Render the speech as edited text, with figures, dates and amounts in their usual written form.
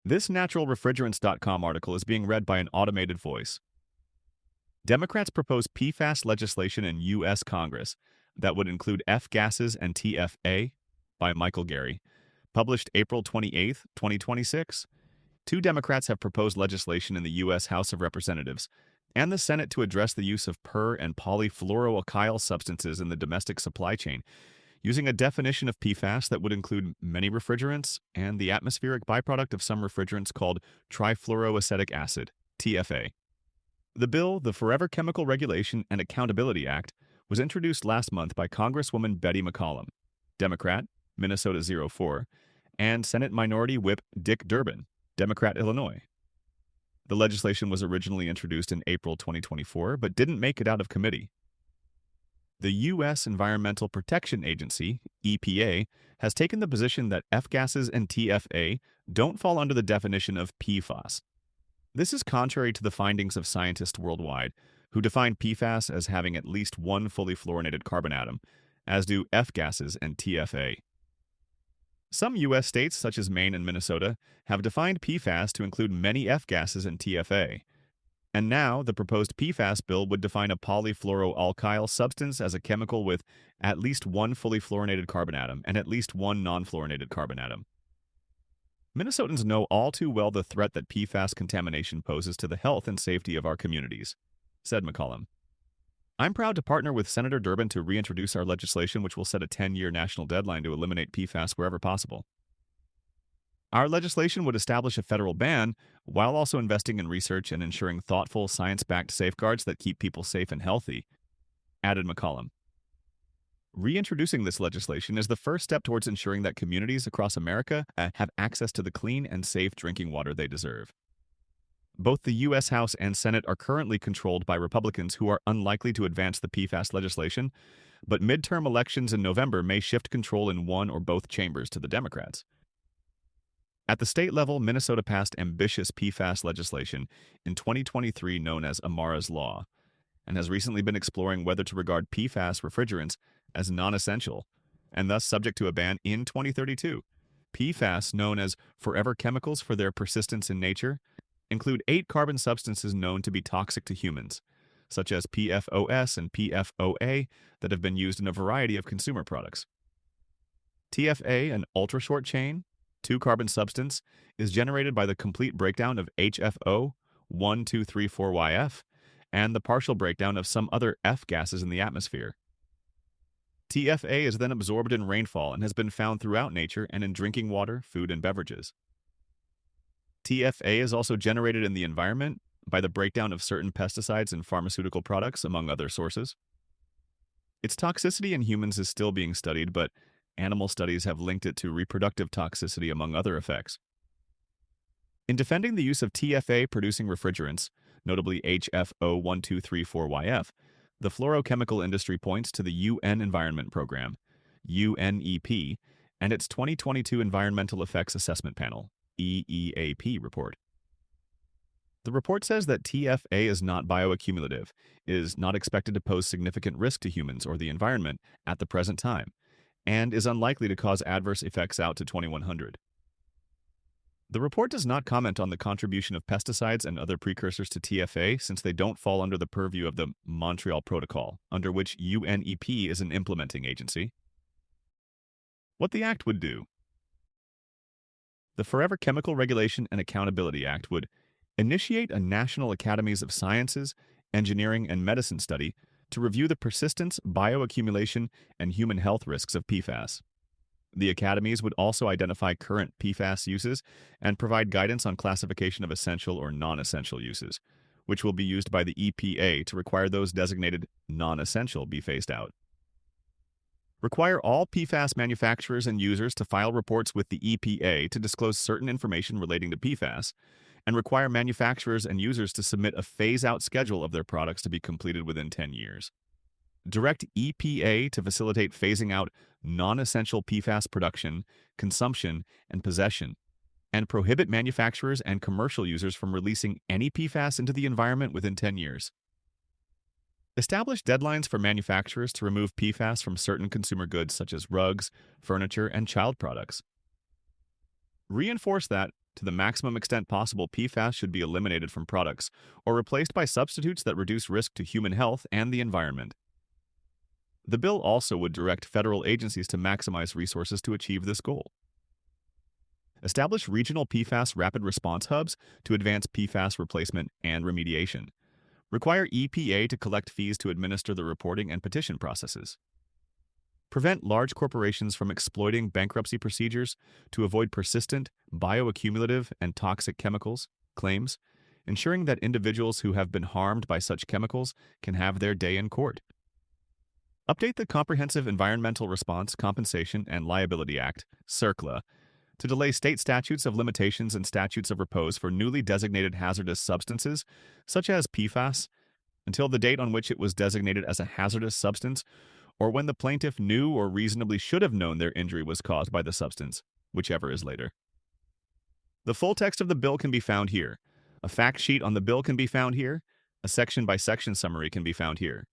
This naturalrefrigerants.com article is being read by an automated voice. Democrats propose PFAS legislation in U.S. Congress that would include F gases and TFA by Michael Gary, published April 28, 2026. Two Democrats have proposed legislation in the U.S. House of Representatives and the Senate to address the use of per- and polyfluoroalkyl substances in the domestic supply chain, using a definition of PFAS that would include many refrigerants and the atmospheric byproduct of some refrigerants called trifluoroacetic acid, TFA. The bill, the Forever Chemical Regulation and Accountability Act, was introduced last month by Congresswoman Betty McCollum, Democrat, Minnesota 04, and Senate Minority Whip Dick Durbin, Democrat, Illinois. The legislation was originally introduced in April 2024 but didn't make it out of committee. The U.S. Environmental Protection Agency, EPA, has taken the position that F gases and TFA don't fall under the definition of PFAS. This is contrary to the findings of scientists worldwide, who define PFAS as having at least one fully fluorinated carbon atom, as do F gases and TFA. Some U.S. states, such as Maine and Minnesota, have defined PFAS to include many F gases and TFA. And now, the proposed PFAS bill would define a polyfluoroalkyl substance as a chemical with at least one fully fluorinated carbon atom and at least one non-fluorinated carbon atom. Minnesotans know all too well the threat that PFAS contamination poses to the health and safety of our communities, said McCollum. I'm proud to partner with Senator Durbin to reintroduce our legislation, which will set a 10-year national deadline to eliminate PFAS wherever possible. Our legislation would establish a federal ban while also investing in research and ensuring thoughtful, science-backed safeguards that keep people safe and healthy, added McCollum. Reintroducing this legislation is the first step towards ensuring that communities across America have access to the clean and safe drinking water they deserve. Both the U.S. House and Senate are currently controlled by Republicans who are unlikely to advance the PFAS legislation, but midterm elections in November may shift control in one or both chambers to the Democrats. At the state level, Minnesota passed ambitious PFAS legislation in 2023 known as Amara's Law, and has recently been exploring whether to regard PFAS refrigerants as non-essential, and thus subject to a ban in 2032. PFAS, known as forever chemicals for their persistence in nature, include 8 carbon substances known to be toxic to humans, such as PFOS and PFOA that have been used in a variety of consumer products. TFA, an ultra-short chain, 2-carbon substance, is generated by the complete breakdown of HFO, 1,2,3,4-YF, and the partial breakdown of some other F gases in the atmosphere. TFA is then absorbed in rainfall and has been found throughout nature and in drinking water, food, and beverages. TFA is also generated in the environment by the breakdown of certain pesticides and pharmaceutical products, among other sources. Its toxicity in humans is still being studied, but animal studies have linked it to reproductive toxicity, among other effects. In defending the use of TFA-producing refrigerants, notably HFO 1,2,3,4-YF, the fluorochemical industry points to the UN Environment Program, UNEP, and its 2022 Environmental Effects Assessment Panel, EEAP report. The report says that TFA is not bioaccumulative, is not expected to pose significant risk to humans or the environment at the present time, and is unlikely to cause adverse effects out to 2100. The report does not comment on the contribution of pesticides and other precursors to TFA since they don't fall under the purview of the Montreal Protocol, under which UNEP is an implementing agency. What the Act would do. The Forever Chemical Regulation and Accountability Act would initiate a National Academies of Sciences, Engineering, and Medicine study to review the persistence, bioaccumulation, and human health risks of PFAS. The academies would also identify current PFAS uses and provide guidance on classification of essential or non-essential uses, which will be used by the EPA to require those designated non-essential be phased out. Require all PFAS manufacturers and users to file reports with the EPA to disclose certain information relating to PFAS, and require manufacturers and users to submit a phase-out schedule of their products to be completed within 10 years. Direct EPA to facilitate phasing out non-essential PFAS production, consumption, and possession, and prohibit manufacturers and commercial users from releasing any PFAS into the environment within 10 years. Establish deadlines for manufacturers to remove PFAS from certain consumer goods such as rugs, furniture, and child products. Reinforce that, to the maximum extent possible, PFAS should be eliminated from products or replaced by substitutes that reduce risk to human health and the environment. The bill also would direct federal agencies to maximize resources to achieve this goal. Establish regional PFAS rapid response hubs to advance PFAS replacement and remediation. Require EPA to collect fees to administer the reporting and petition processes. Prevent large corporations from exploiting bankruptcy procedures to avoid persistent, bioaccumulative, and toxic chemicals claims, ensuring that individuals who have been harmed by such chemicals can have their day in court. Update the Comprehensive Environmental Response, Compensation, and Liability Act, CERCLA, to delay state statutes of limitations and statutes of repose for newly designated hazardous substances, such as PFAS, until the date on which it was designated as a hazardous substance, or when the plaintiff knew or reasonably should have known their injury was caused by the substance, whichever is later. The full text of the bill can be found here. A fact sheet on the bill can be found here. A section-by-section summary can be found here.